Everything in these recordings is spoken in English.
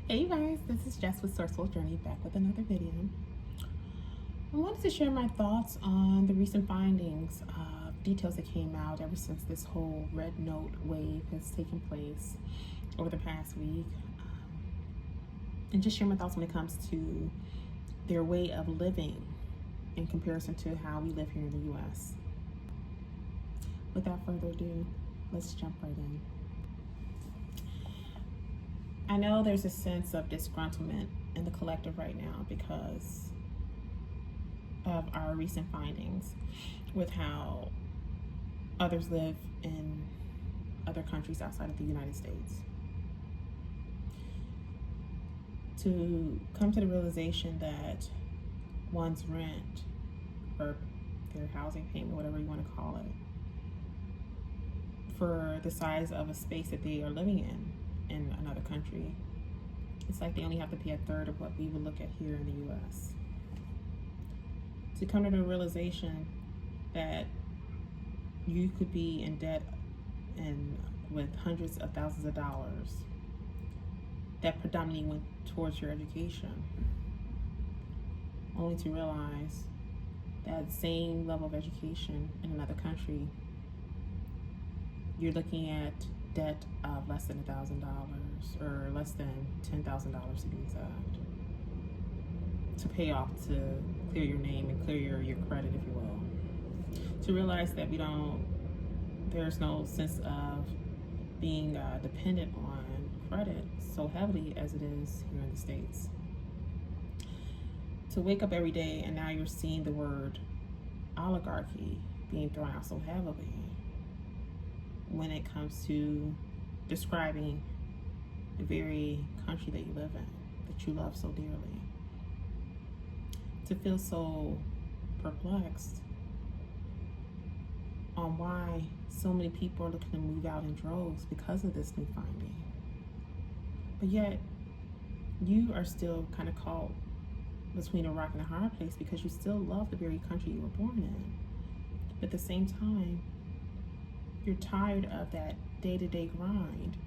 Hey you guys, this is Jess with Sourceful Journey back with another video. I wanted to share my thoughts on the recent findings, details that came out ever since this whole red note wave has taken place over the past week, and just share my thoughts when it comes to their way of living in comparison to how we live here in the U.S. Without further ado, let's jump right in. I know there's a sense of disgruntlement in the collective right now because of our recent findings with how others live in other countries outside of the United States. To come to the realization that one's rent or their housing payment, whatever you want to call it, for the size of a space that they are living in another country, it's like they only have to pay a third of what we would look at here in the U.S. To come to the realization that you could be in debt and with hundreds of thousands of dollars that predominantly went towards your education, only to realize that same level of education in another country, you're looking at debt of less than $1,000 or less than $10,000 to be exact, to pay off, to clear your name and clear your credit, if you will. To realize that there's no sense of being dependent on credit so heavily as it is here in the States. To wake up every day and now you're seeing the word oligarchy being thrown out so heavily when it comes to describing the very country that you live in, that you love so dearly. To feel so perplexed on why so many people are looking to move out in droves because of this new finding. But yet, you are still kind of caught between a rock and a hard place because you still love the very country you were born in. But at the same time, you're tired of that day-to-day grind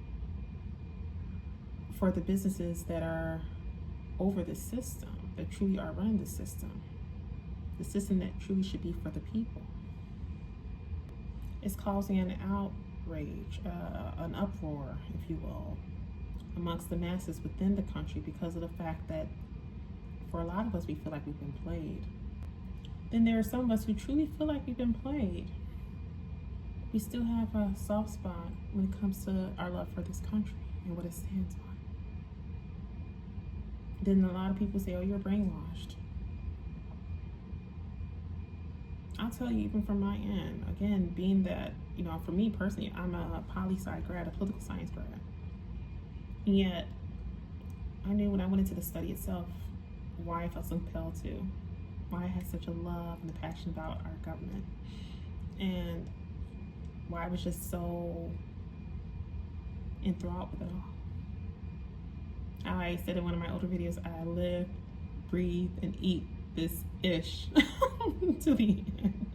for the businesses that are over the system, that truly are running the system that truly should be for the people. It's causing an outrage, an uproar, if you will, amongst the masses within the country because of the fact that for a lot of us, we feel like we've been played. Then there are some of us who truly feel like we've been played. We still have a soft spot when it comes to our love for this country and what it stands on. Then a lot of people say, oh, you're brainwashed. I'll tell you, even from my end, again, being that, for me personally, I'm a poli-sci grad, a political science grad. And yet, I knew when I went into the study itself why I felt so compelled to, why I had such a love and a passion about our government, and why I was just so enthralled with it all. I said in one of my older videos, I live, breathe, and eat this ish to the end.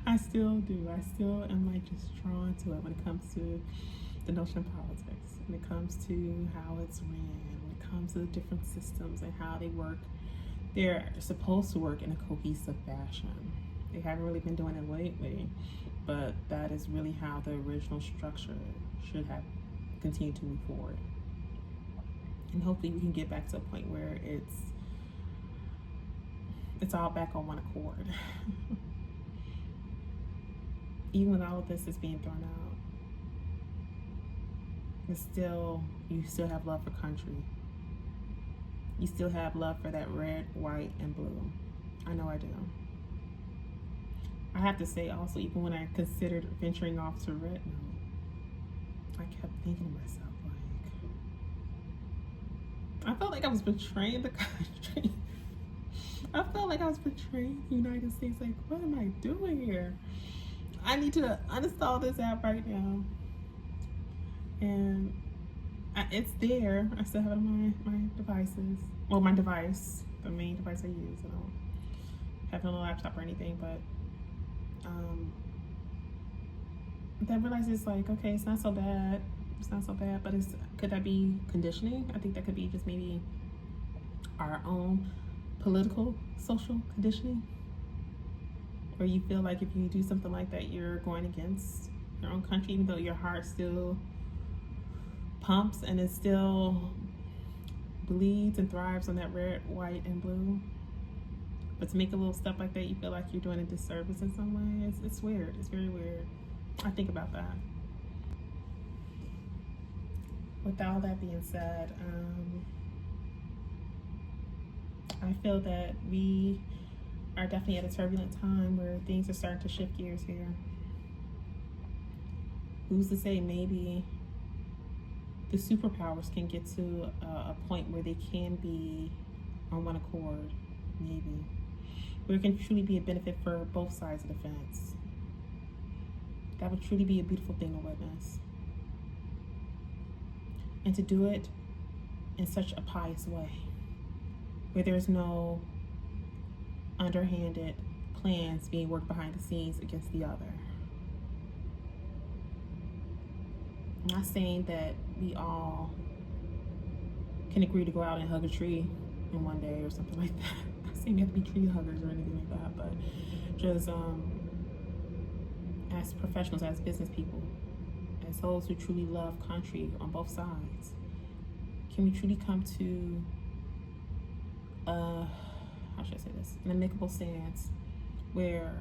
I still do. I still am just drawn to it when it comes to the notion of politics, when it comes to how it's ran, when it comes to the different systems and how they work. They're supposed to work in a cohesive fashion. They haven't really been doing it lately, but that is really how the original structure should have continued to move forward. And hopefully we can get back to a point where it's all back on one accord. Even when all of this is being thrown out, you still have love for country. You still have love for that red, white, and blue. I know I do. I have to say also, even when I considered venturing off to red note, I kept thinking to myself, I felt like I was betraying the country. I felt like I was betraying the United States. What am I doing here? I need to uninstall this app right now. And it's there. I still have it on my devices. Well, my device, the main device I use. I don't have it on a laptop or anything, but then I realized it's okay, it's not so bad. It's not so bad, but could that be conditioning? I think that could be just maybe our own political, social conditioning, where you feel like if you do something like that, you're going against your own country, even though your heart still pumps and it still bleeds and thrives on that red, white, and blue. But to make a little step like that, you feel like you're doing a disservice in some way. It's weird. It's very weird. I think about that. With all that being said, I feel that we are definitely at a turbulent time where things are starting to shift gears here. Who's to say maybe the superpowers can get to a point where they can be on one accord, maybe. Where it can truly be a benefit for both sides of the fence. That would truly be a beautiful thing to witness. And to do it in such a pious way, where there's no underhanded plans being worked behind the scenes against the other. I'm not saying that we all can agree to go out and hug a tree in one day or something like that. I'm not saying we have to be tree huggers or anything like that, but just as professionals, as business people, as those who truly love country on both sides, can we truly come to how should I say this, an amicable stance where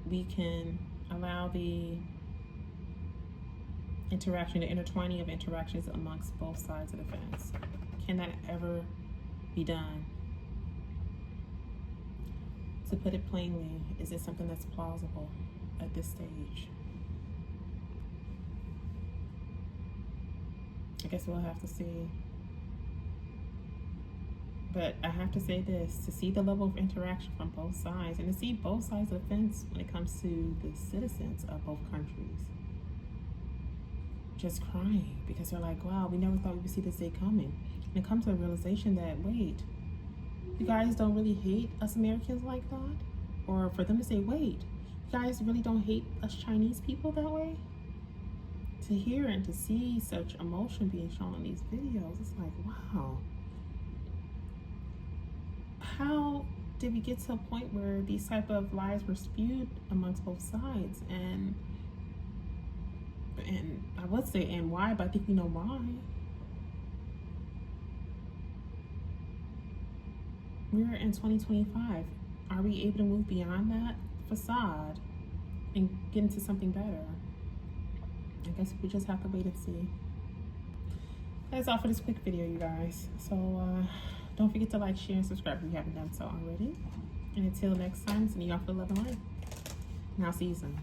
we can allow the interaction, the intertwining of interactions amongst both sides of the fence? Can that ever be done? To put it plainly, is it something that's plausible at this stage? I guess we'll have to see. But I have to say this, to see the level of interaction from both sides and to see both sides of the fence when it comes to the citizens of both countries just crying because they're like, wow, we never thought we would see this day coming. And it comes to a realization that, wait, you guys don't really hate us Americans like that? Or for them to say, wait, you guys really don't hate us Chinese people that way? To hear and to see such emotion being shown on these videos, it's like, wow. How did we get to a point where these type of lies were spewed amongst both sides? And I would say, and why, but I think we know why. We're in 2025. Are we able to move beyond that facade and get into something better? I guess we just have to wait and see. That's all for this quick video, you guys. So don't forget to like, share, and subscribe if you haven't done so already. And until next time, sending you off the love and light. And I'll see you soon.